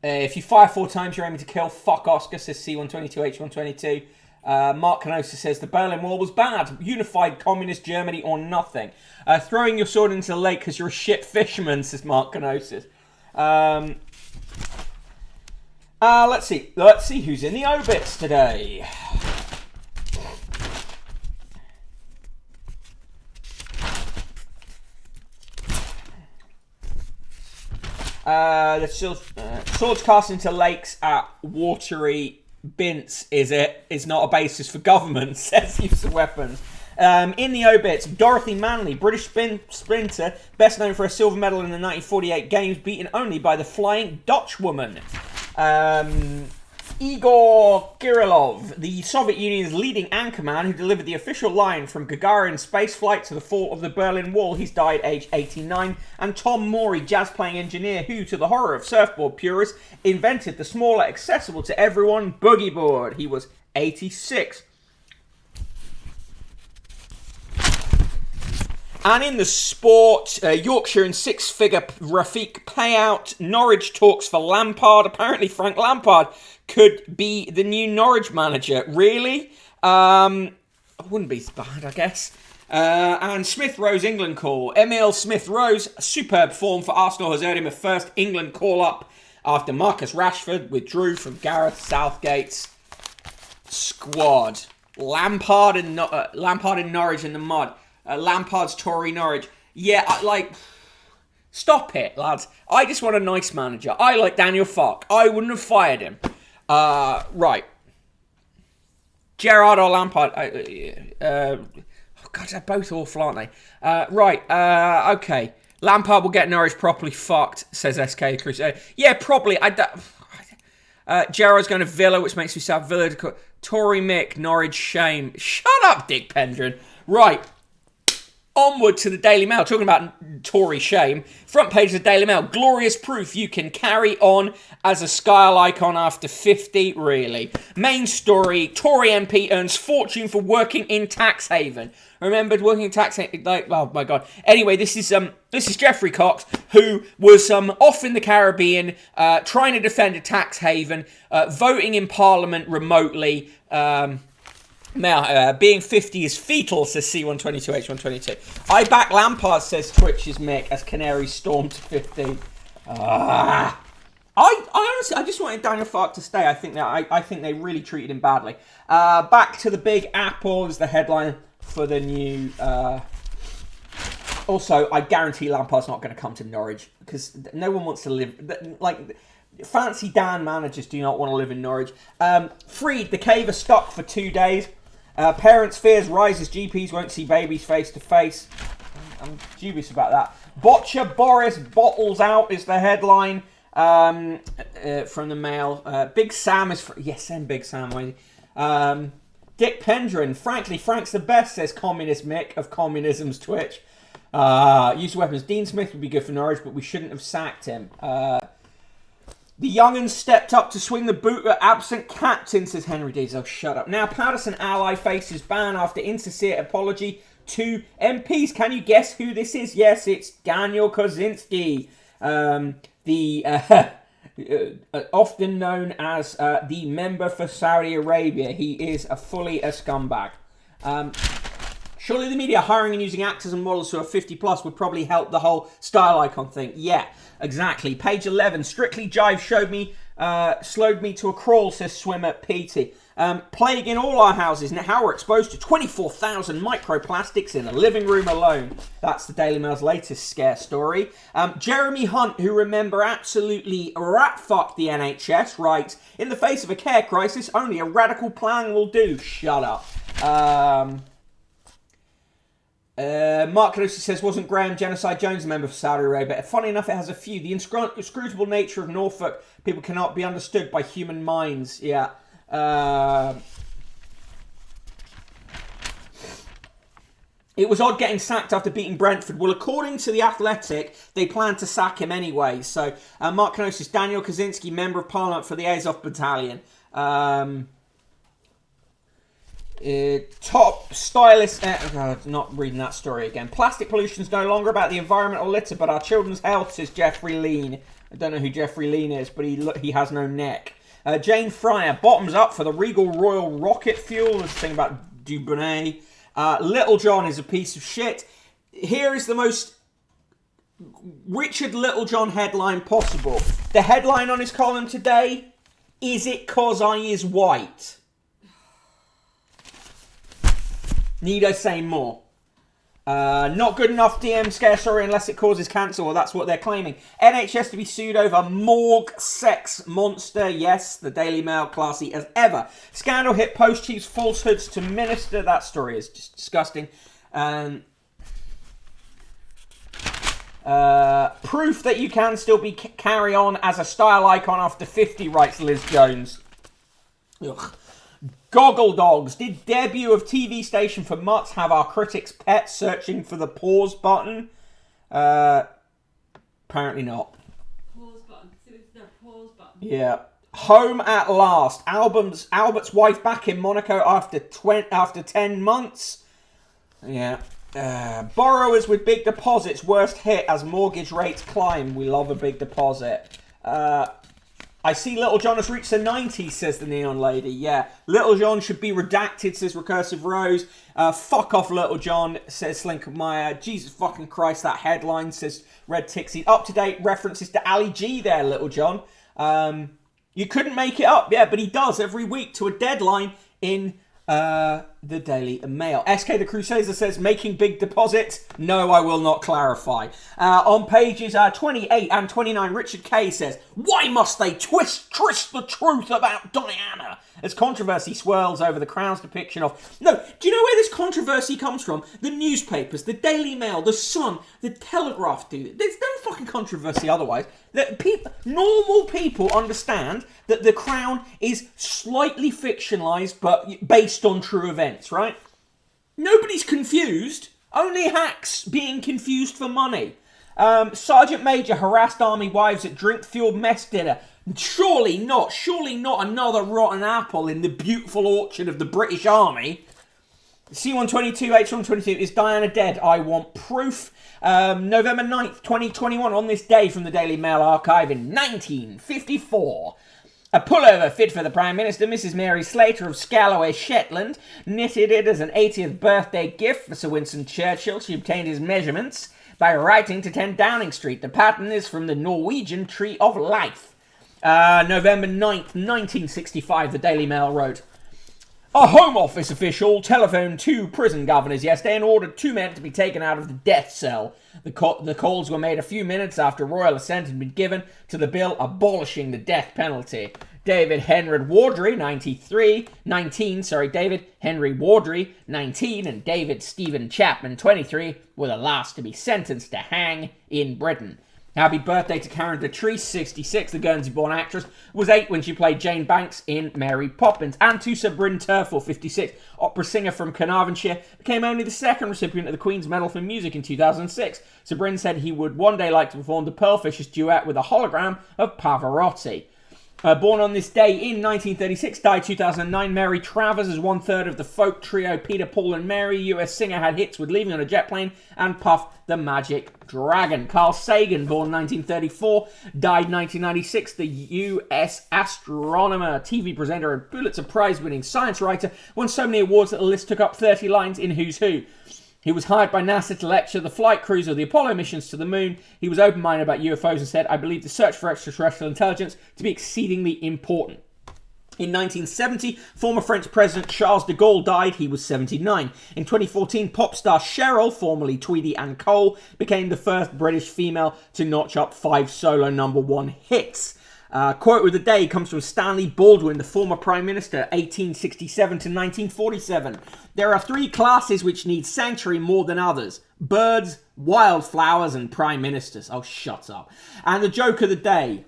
If you fire 4 times, you're aiming to kill. Fuck Oscar, says C122H122. Mark Canosa says the Berlin Wall was bad. Unified communist Germany or nothing. Throwing your sword into the lake because you're a shit fisherman, says Mark Canosa. Let's see. Let's see who's in the obits today. Swords cast into lakes at watery bints is not a basis for government, says use of weapons. In the obits, Dorothy Manley, British sprinter, best known for a silver medal in the 1948 Games, beaten only by the Flying Dutchwoman. Igor Kirillov, the Soviet Union's leading anchorman who delivered the official line from Gagarin's spaceflight to the fall of the Berlin Wall. He's died aged 89. And Tom Morey, jazz-playing engineer who, to the horror of surfboard purists, invented the smaller, accessible to everyone boogie board. He was 86. And in the sport, Yorkshire and six-figure Rafiq payout. Norwich talks for Lampard. Apparently Frank Lampard could be the new Norwich manager. Really? Wouldn't be bad, I guess. And Smith Rowe's England call. Emile Smith Rowe's superb form for Arsenal has earned him a first England call-up after Marcus Rashford withdrew from Gareth Southgate's squad. Lampard in Norwich in the mud. Lampard's Tory Norwich. Yeah, stop it, lads. I just want a nice manager. I like Daniel Farke. I wouldn't have fired him. Right. Gerrard or Lampard? Oh God, they're both awful, aren't they? Right. Okay. Lampard will get Norwich properly fucked, says SK Cruz. Yeah, probably. Gerrard's going to Villa, which makes me sad. Villa, Tory Mick, Norwich, shame. Shut up, Dick Pendrin. Right. Onward to the Daily Mail, talking about Tory shame. Front page of the Daily Mail, glorious proof you can carry on as a Skyle icon after 50, really. Main story, Tory MP earns fortune for working in tax haven. Remembered working in tax haven, oh my God. Anyway, this is Geoffrey Cox, who was off in the Caribbean, trying to defend a tax haven, voting in Parliament remotely, being 50 is fetal, says C122H122. I back Lampard, says Twitch's Mick, as Canaries storm to 50. I honestly, I just wanted Daniel Farke to stay. I think they really treated him badly. Back to the Big Apple is the headline for the new. Also, I guarantee Lampard's not going to come to Norwich because no one wants to live fancy Dan managers do not want to live in Norwich. Freed, the cave are stuck for 2 days. Parents' fears rise as GPs won't see babies face to face. I'm dubious about that. Botcher Boris bottles out is the headline from the Mail. Big Sam is... send Big Sam away. Dick Pendrin. Frankly, Frank's the best, says Communist Mick of Communism's Twitch. Use of weapons. Dean Smith would be good for Norwich, but we shouldn't have sacked him. The young'uns stepped up to swing the boot at absent captain, says Henry Dees. Oh, shut up. Now, Patterson ally faces ban after insincere apology to MPs. Can you guess who this is? Yes, it's Daniel Kozinski, often known as the member for Saudi Arabia. He is fully a scumbag. Surely the media hiring and using actors and models who are 50 plus would probably help the whole style icon thing. Yeah, exactly. Page 11. Strictly Jive slowed me to a crawl, says swimmer Petey. Plague in all our houses. Now, how we're exposed to 24,000 microplastics in a living room alone. That's the Daily Mail's latest scare story. Jeremy Hunt, who remember absolutely rat-fucked the NHS, writes, in the face of a care crisis, only a radical plan will do. Shut up. Mark Calusi says, wasn't Graham Genocide Jones a member for Saudi Arabia? Funny enough, it has a few. The inscrutable nature of Norfolk people cannot be understood by human minds. Yeah. It was odd getting sacked after beating Brentford. Well, according to The Athletic, they plan to sack him anyway. So, Mark Canosis, Daniel Kaczynski, Member of Parliament for the Azov Battalion. Top stylist... not reading that story again. Plastic pollution is no longer about the environment or litter, but our children's health, says Jeffrey Lean. I don't know who Jeffrey Lean is, but he has no neck. Jane Fryer, bottoms up for the Regal Royal rocket fuel. This thing about Dubonnet. Little John is a piece of shit. Here is the most Richard Littlejohn headline possible. The headline on his column today, Is it 'cause I is white? Need I say more? Not good enough DM scare story unless it causes cancer, or that's what they're claiming. NHS to be sued over morgue sex monster. Yes, the Daily Mail, classy as ever. Scandal hit post chief's falsehoods to minister. That story is just disgusting. Proof that you can still carry on as a style icon after 50, writes Liz Jones. Ugh. Goggle Dogs. Did debut of TV station for Mutts have our critics' pet searching for the pause button? Apparently not. Pause button. So it's their pause button. Yeah. Home at last. Albert's wife back in Monaco after 10 months. Yeah. Borrowers with big deposits worst hit as mortgage rates climb. We love a big deposit. I see Little John has reached the 90s, says the Neon Lady. Yeah, Little John should be redacted, says Recursive Rose. Fuck off, Little John, says Slink Meyer. Jesus fucking Christ, that headline, says Red Tixie. Up-to-date references to Ali G there, Little John. You couldn't make it up, yeah, but he does every week to a deadline in the Daily Mail. SK the Crusader says, making big deposits. No, I will not clarify. On pages 28 and 29, Richard Kay says, why must they twist the truth about Diana? As controversy swirls over the Crown's depiction of... No, do you know where this controversy comes from? The newspapers, the Daily Mail, the Sun, the Telegraph do it. There's no fucking controversy otherwise. Normal people understand that the Crown is slightly fictionalised but based on true events, right? Nobody's confused. Only hacks being confused for money. Sergeant Major harassed army wives at drink-fueled mess dinner. Surely not another rotten apple in the beautiful orchard of the British Army. C122, H122, is Diana dead? I want proof. November 9th, 2021, on this day from the Daily Mail archive in 1954. A pullover fit for the Prime Minister, Mrs. Mary Slater of Scalloway, Shetland, knitted it as an 80th birthday gift for Sir Winston Churchill. She obtained his measurements by writing to 10 Downing Street. The pattern is from the Norwegian Tree of Life. November 9th, 1965, the Daily Mail wrote, a Home Office official telephoned 2 prison governors yesterday and ordered 2 men to be taken out of the death cell. The calls were made a few minutes after royal assent had been given to the bill abolishing the death penalty. David Henry Wardry, 19, David Henry Wardry, 19, and David Stephen Chapman, 23, were the last to be sentenced to hang in Britain. Happy birthday to Karen Detrice, 66, the Guernsey-born actress, was 8 when she played Jane Banks in Mary Poppins. And to Sir Bryn Terfel, 56, opera singer from Carnarvonshire, became only the 2nd recipient of the Queen's Medal for Music in 2006. Sir Bryn said he would one day like to perform the Pearlfishers duet with a hologram of Pavarotti. Born on this day in 1936, died 2009, Mary Travers is 1/3 of the folk trio Peter, Paul and Mary. US singer, had hits with Leaving on a Jet Plane and Puff the Magic Dragon. Carl Sagan, born 1934, died 1996, the US astronomer, TV presenter and Pulitzer Prize-winning science writer, won so many awards that the list took up 30 lines in Who's Who. He was hired by NASA to lecture the flight crews of the Apollo missions to the moon. He was open-minded about UFOs and said, I believe the search for extraterrestrial intelligence to be exceedingly important. In 1970, former French President Charles de Gaulle died. He was 79. In 2014, pop star Cheryl, formerly Tweedy and Cole, became the first British female to notch up 5 solo #1 hits. Quote of the day comes from Stanley Baldwin, the former Prime Minister, 1867 to 1947. There are 3 classes which need sanctuary more than others. Birds, wildflowers, and Prime Ministers. Oh, shut up. And the joke of the day.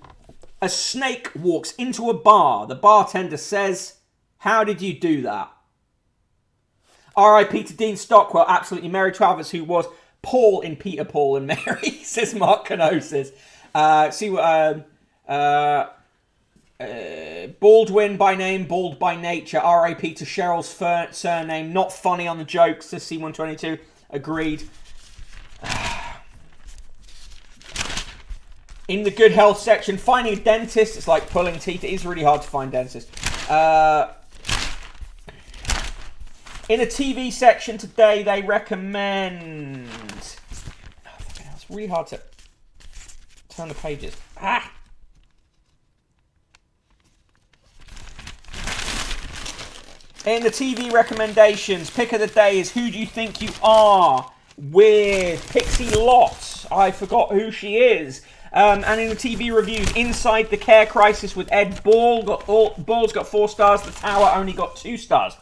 A snake walks into a bar. The bartender says, how did you do that? R.I.P. to Dean Stockwell, absolutely Mary Travers, who was Paul in Peter, Paul and Mary, says Mark Canosis. Baldwin by name, bald by nature. R.I.P. to Cheryl's surname. Not funny on the jokes, says C122. Agreed. In the good health section, finding a dentist, it's like pulling teeth. It is really hard to find dentists. In a TV section today, they recommend... Oh, it's really hard to turn the pages. In the TV recommendations, pick of the day is Who Do You Think You Are? With Pixie Lott. I forgot who she is. And in the TV reviews, Inside the Care Crisis with Ed Ball. Ball's got 4 stars. The Tower only got 2 stars.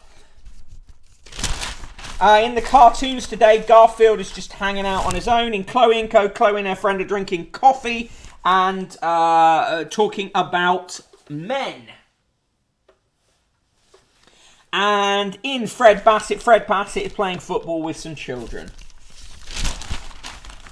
In the cartoons today, Garfield is just hanging out on his own. In Chloe & Co., Chloe and her friend are drinking coffee and talking about men. And in Fred Bassett is playing football with some children.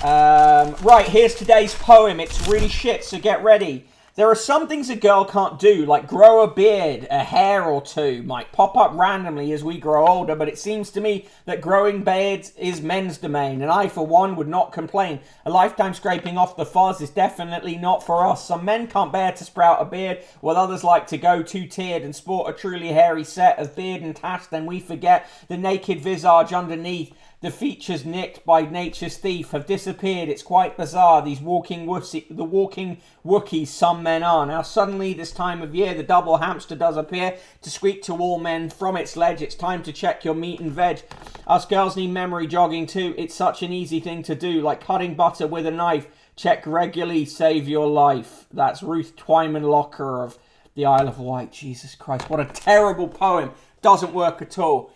Right, here's today's poem. It's really shit, so get ready. There are some things a girl can't do, like grow a beard, a hair or two might pop up randomly as we grow older, but it seems to me that growing beards is men's domain, and I, for one, would not complain. A lifetime scraping off the fuzz is definitely not for us. Some men can't bear to sprout a beard, while others like to go two-tiered and sport a truly hairy set of beard and tash, then we forget the naked visage underneath. The features nicked by nature's thief have disappeared. It's quite bizarre. These walking Wookiees some men are. Now suddenly this time of year the double hamster does appear to squeak to all men from its ledge. It's time to check your meat and veg. Us girls need memory jogging too. It's such an easy thing to do, like cutting butter with a knife. Check regularly, save your life. That's Ruth Twyman Locker of the Isle of Wight. Jesus Christ, what a terrible poem. Doesn't work at all.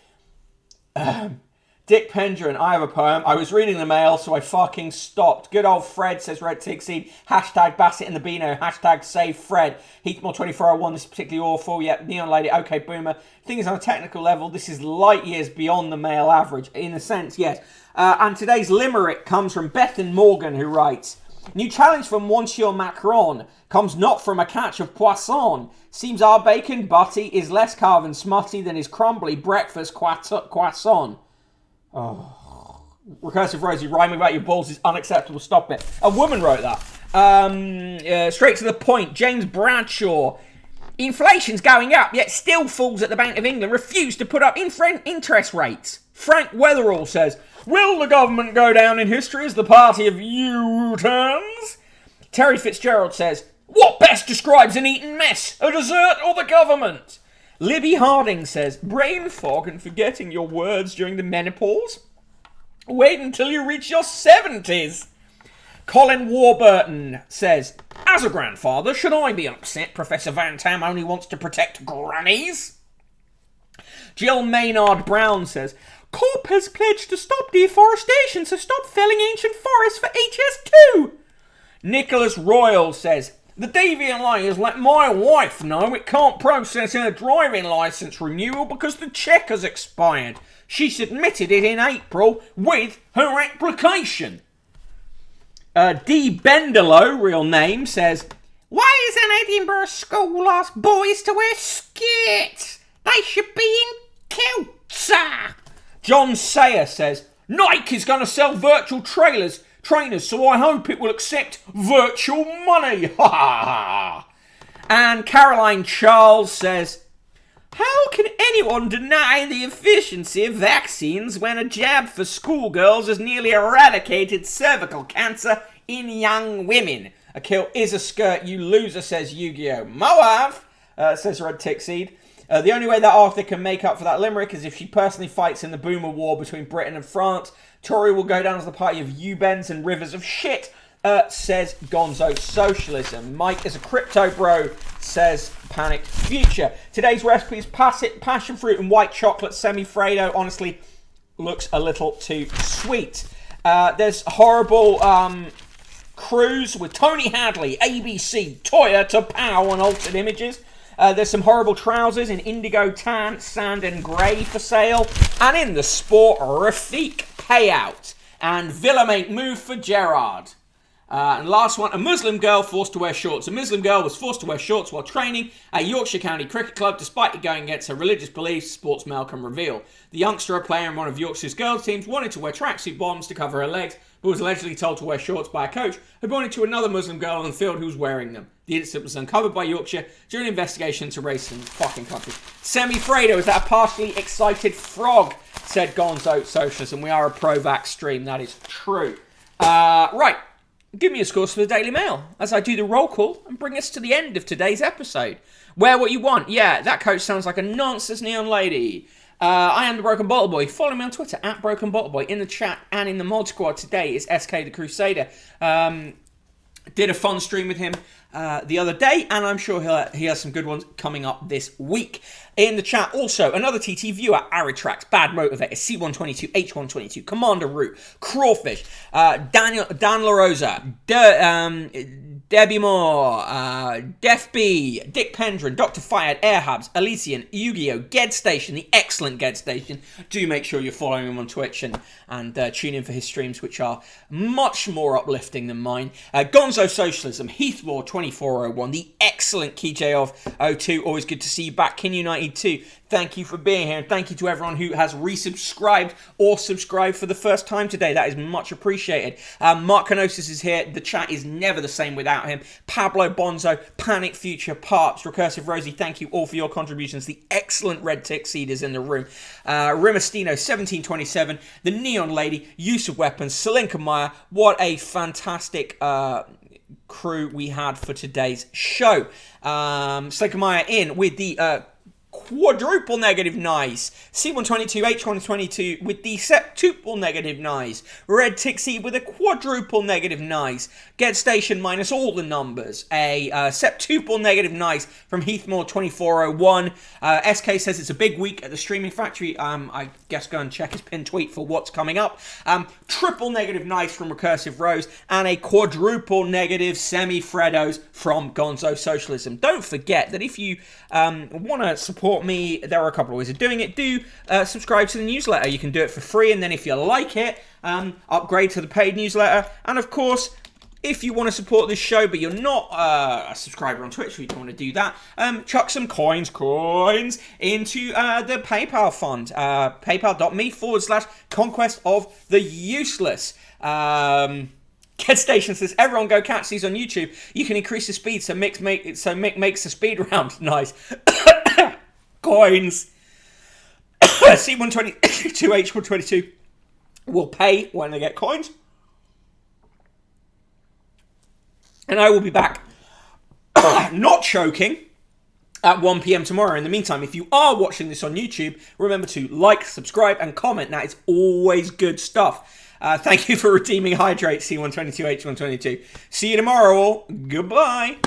Dick Pendrin, I have a poem. I was reading the mail, so I fucking stopped. Good old Fred, says Red Tickseed. Hashtag Bassett and the Beano. Hashtag save Fred. Heathmore2401, this is particularly awful. Yep, Neon Lady. Okay, Boomer. Thing is, on a technical level, this is light years beyond the male average. In a sense, yes. And today's limerick comes from Bethan Morgan, who writes, New challenge from Monsieur Macron comes not from a catch of poisson. Seems our bacon butty is less carven smutty than his crumbly breakfast croissant. Oh, Recursive Rosie, rhyming about your balls is unacceptable. Stop it. A woman wrote that. Straight to the point. James Bradshaw. Inflation's going up, yet still fools at the Bank of England refuse to put up interest rates. Frank Weatherall says, will the government go down in history as the party of U-turns? Terry Fitzgerald says, what best describes an eaten mess? A dessert or the government? Libby Harding says, brain fog and forgetting your words during the menopause? Wait until you reach your 70s. Colin Warburton says, as a grandfather, should I be upset Professor Van Tam only wants to protect grannies? Jill Maynard Brown says, COP has pledged to stop deforestation, so stop felling ancient forests for HS2. Nicholas Royal says, the DVLA has let my wife know it can't process her driving licence renewal because the check has expired. She submitted it in April with her application. D. Bendelow, real name, says, why is an Edinburgh school ask boys to wear skirts? They should be in kilts. John Sayer says, Nike is going to sell virtual trainers, so I hope it will accept virtual money. Ha ha ha. And Caroline Charles says, how can anyone deny the efficiency of vaccines when a jab for schoolgirls has nearly eradicated cervical cancer in young women? A kill is a skirt, you loser, says Yu-Gi-Oh! Moav, says Red Tickseed. The only way that Arthur can make up for that limerick is if she personally fights in the Boomer War between Britain and France. Tory will go down as the party of U-bends and rivers of shit, says Gonzo Socialism. Mike is a crypto bro, says Panicked Future. Today's recipe is passion fruit and white chocolate semi-Fredo. Honestly, looks a little too sweet. There's horrible cruise with Tony Hadley, ABC, Toya to Pow and Altered Images. There's some horrible trousers in indigo, tan, sand and grey for sale. And in the sport, Rafiq payout. And Villamate move for Gerrard. And last one, a Muslim girl forced to wear shorts. A Muslim girl was forced to wear shorts while training at Yorkshire County Cricket Club despite it going against her religious beliefs, Sports Mail can reveal. The youngster, a player in one of Yorkshire's girls' teams, wanted to wear tracksuit bottoms to cover her legs, but was allegedly told to wear shorts by a coach who pointed to another Muslim girl on the field who was wearing them. The incident was uncovered by Yorkshire during an investigation into race in the fucking country. Semi-Fredo, is that a partially excited frog? Said Gonzo Socialism. We are a pro-vax stream, that is true. Right. give me a score for the Daily Mail as I do the roll call and bring us to the end of today's episode. Wear what you want. Yeah, that coach sounds like a nonsense neon lady. I am the Broken Bottle Boy. Follow me on Twitter at Broken Bottle Boy. In the chat and in the mod squad today is SK the Crusader. Did a fun stream with him the other day, and I'm sure he has some good ones coming up this week. In the chat, also, another TT viewer, Aritrax, Bad Motivator, C122, H122, Commander Root, Crawfish, Dan LaRosa, Debbie Moore, Def B, Dick Pendrin, Dr. Fired, Airhabs, Elysian, Yu-Gi-Oh!, Ged Station, the excellent Ged Station. Do make sure you're following him on Twitch and tune in for his streams, which are much more uplifting than mine. Gonzo Socialism, Heathmore 2401, the excellent KJ of 02. Always good to see you back. Kin United 2. Thank you for being here, and thank you to everyone who has resubscribed or subscribed for the first time today. That is much appreciated. Mark Kenosis is here. The chat is never the same without him. Pablo Bonzo, Panic Future, Parps, Recursive Rosie, thank you all for your contributions. The excellent Red Tick Seeders in the room. Rimastino, 1727, The Neon Lady, Use of Weapons, Selinka Meyer. What a fantastic crew we had for today's show. Selinka Meyer in with the quadruple negative nice. C122, H122 with the septuple negative nice. Red Tixie with a quadruple negative nice. Get Station minus all the numbers. A septuple negative nice from Heathmore 2401. SK says it's a big week at the Streaming Factory. I guess go and check his pinned tweet for what's coming up. Triple negative nice from Recursive Rose. And a quadruple negative semi-Freddos from Gonzo Socialism. Don't forget that if you want to support me, there are a couple of ways of doing it. Do subscribe to the newsletter. You can do it for free, and then if you like it, upgrade to the paid newsletter. And of course, if you want to support this show, but you're not a subscriber on Twitch, or you don't want to do that, chuck some coins into the PayPal fund. PayPal.me/conquest of the useless. Ged Station says, everyone go catch these on YouTube. You can increase the speed so Mick makes the speed round nice. Coins. C122, H122 will pay when they get coins. And I will be back, not choking, at 1 p.m. tomorrow. In the meantime, if you are watching this on YouTube, remember to like, subscribe, and comment. That is always good stuff. Thank you for redeeming Hydrate, C122, H122. See you tomorrow all. Goodbye.